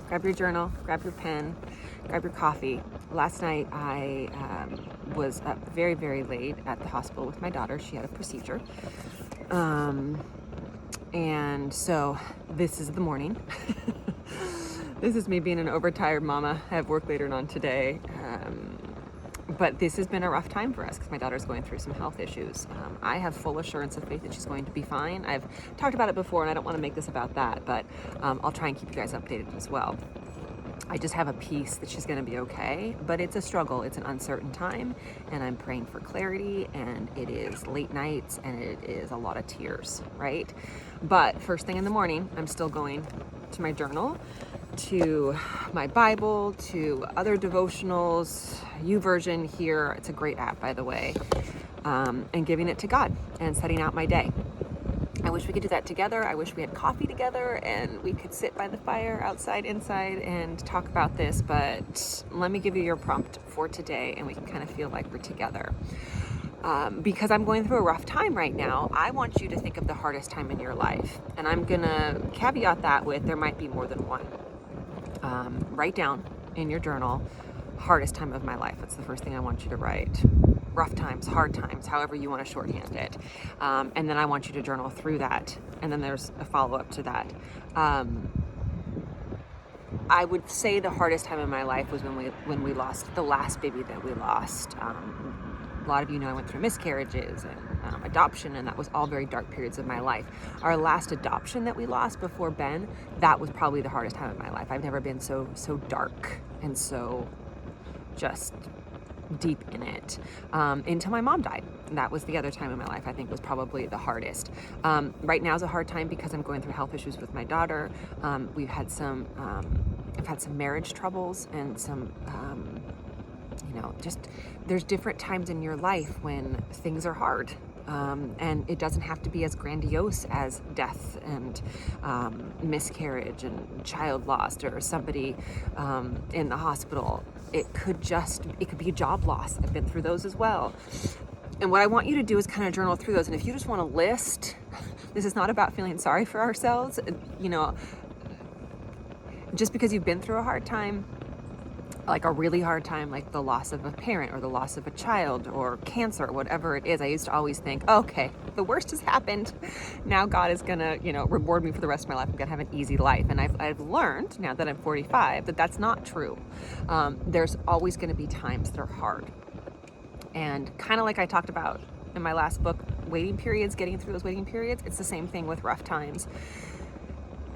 grab your journal, grab your pen, grab your coffee. Last night I was up very, very late at the hospital with my daughter. She had a procedure. And so this is the morning. This is me being an overtired mama. I have work later on today. But this has been a rough time for us because my daughter's going through some health issues. I have full assurance of faith that she's going to be fine. I've talked about it before and I don't want to make this about that, but I'll try and keep you guys updated as well. I just have a peace that she's going to be okay, but it's a struggle. It's an uncertain time, and I'm praying for clarity, and it is late nights, and it is a lot of tears, right? But first thing in the morning, I'm still going to my journal, to my Bible, to other devotionals, YouVersion here. It's a great app, by the way, and giving it to God and setting out my day. I wish we could do that together. I wish we had coffee together and we could sit by the fire outside, inside, and talk about this. But let me give you your prompt for today and we can kind of feel like we're together. Because I'm going through a rough time right now, I want you to think of the hardest time in your life. And I'm going to caveat that with there might be more than one. Write down in your journal, hardest time of my life. That's the first thing I want you to write. Rough times, hard times, however you want to shorthand it. And then I want you to journal through that. And then there's a follow-up to that. I would say the hardest time in my life was when we lost the last baby that we lost. A lot of you know I went through miscarriages and adoption, and that was all very dark periods of my life. Our last adoption that we lost before Ben, that was probably the hardest time of my life. I've never been so dark and so just deep in it until my mom died. And that was the other time in my life I think was probably the hardest. Right now is a hard time because I'm going through health issues with my daughter. I've had some marriage troubles and some just there's different times in your life when things are hard. And it doesn't have to be as grandiose as death and miscarriage and child lost or somebody in the hospital. It could be a job loss. I've been through those as well. And what I want you to do is kind of journal through those. And if you just want to list, this is not about feeling sorry for ourselves. Just because you've been through a hard time, like a really hard time, like the loss of a parent or the loss of a child or cancer, whatever it is, I used to always think, okay, the worst has happened. Now God is gonna, reward me for the rest of my life. I'm gonna have an easy life. And I've learned now that I'm 45 that that's not true. There's always gonna be times that are hard. And kind of like I talked about in my last book, waiting periods, getting through those waiting periods, it's the same thing with rough times.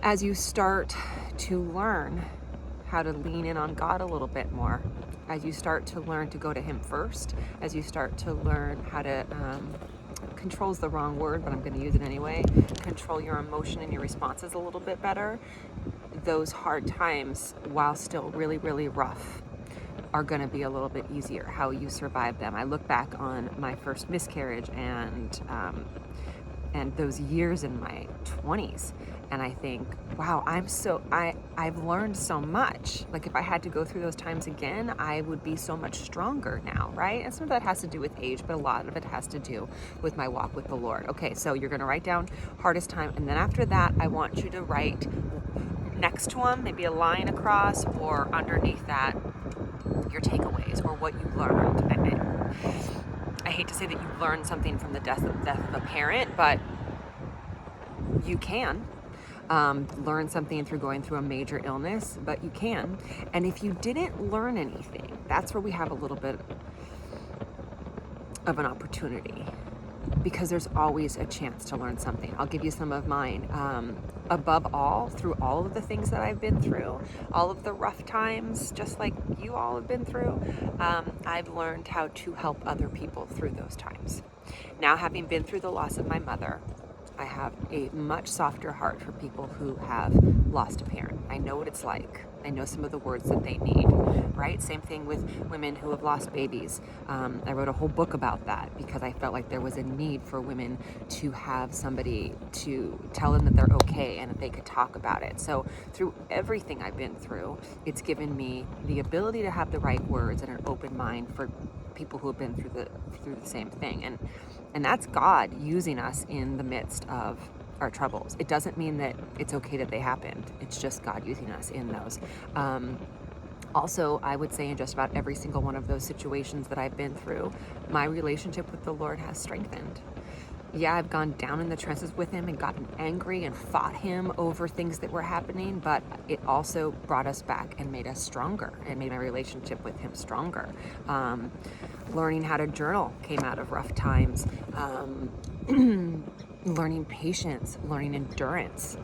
As you start to learn how to lean in on God a little bit more, as you start to learn to go to Him first, as you start to learn how to, control's the wrong word, but I'm going to use it anyway, control your emotion and your responses a little bit better, those hard times, while still really, really rough, are going to be a little bit easier, how you survive them. I look back on my first miscarriage and those years in my 20s, and I think, wow, I've learned so much. Like if I had to go through those times again, I would be so much stronger now, right? And some of that has to do with age, but a lot of it has to do with my walk with the Lord. Okay, so you're gonna write down hardest time, and then after that, I want you to write next to them, maybe a line across, or underneath that, your takeaways or what you learned. I hate to say that you learned something from the death of a parent, but you can learn something through going through a major illness, but you can. And if you didn't learn anything, that's where we have a little bit of an opportunity, because there's always a chance to learn something. I'll give you some of mine. Above all, through all of the things that I've been through, all of the rough times, just like you all have been through, I've learned how to help other people through those times. Now, having been through the loss of my mother, I have a much softer heart for people who have lost a parent. I know what it's like. I know some of the words that they need, right? Same thing with women who have lost babies. I wrote a whole book about that because I felt like there was a need for women to have somebody to tell them that they're okay and that they could talk about it. So through everything I've been through, it's given me the ability to have the right words and an open mind for people who have been through the same thing. And that's God using us in the midst of our troubles. It doesn't mean that it's okay that they happened. It's just God using us in those. Also, I would say in just about every single one of those situations that I've been through, my relationship with the Lord has strengthened. Yeah, I've gone down in the trenches with him and gotten angry and fought him over things that were happening, but it also brought us back and made us stronger and made my relationship with him stronger. Learning how to journal came out of rough times. Learning patience, learning endurance.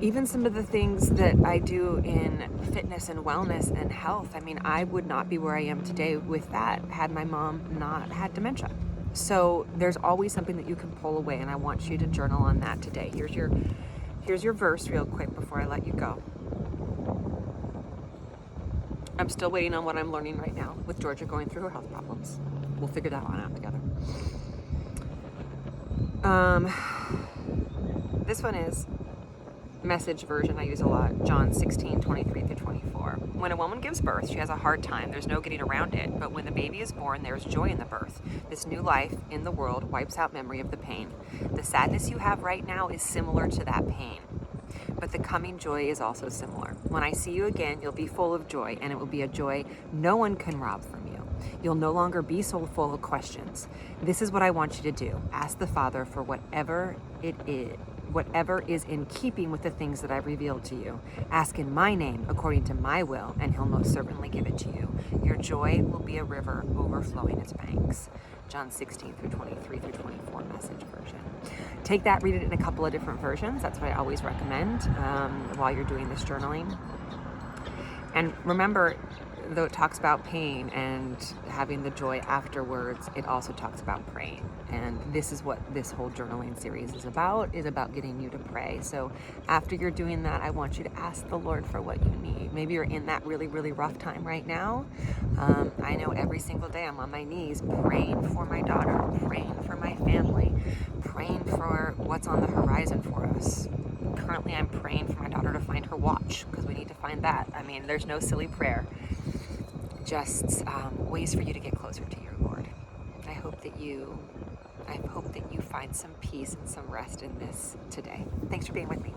Even some of the things that I do in fitness and wellness and health, I mean, I would not be where I am today with that had my mom not had dementia. So there's always something that you can pull away, and I want you to journal on that today. Here's your verse real quick before I let you go. I'm still waiting on what I'm learning right now with Georgia going through her health problems. We'll figure that one out together. This one is Message version I use a lot, John 16:23-24. When a woman gives birth, she has a hard time. There's no getting around it. But when the baby is born, there's joy in the birth. This new life in the world wipes out memory of the pain. The sadness you have right now is similar to that pain. But the coming joy is also similar. When I see you again, you'll be full of joy, and it will be a joy no one can rob from you. You'll no longer be so full of questions. This is what I want you to do. Ask the Father for whatever is in keeping with the things that I've revealed to you. Ask in my name, according to my will, and he'll most certainly give it to you. Your joy will be a river overflowing its banks. John 16:23-24 Message version. Take that, read it in a couple of different versions. That's what I always recommend while you're doing this journaling. And remember, though it talks about pain and having the joy afterwards, it also talks about praying. And this is what this whole journaling series is about getting you to pray. So after you're doing that, I want you to ask the Lord for what you need. Maybe you're in that really, really rough time right now. I know every single day I'm on my knees praying for my daughter, praying for my family, praying for what's on the horizon for us. Currently, I'm praying for my daughter to find her watch because we need to find that. I mean, there's no silly prayer. Just ways for you to get closer to your Lord. I hope that you find some peace and some rest in this today. Thanks for being with me.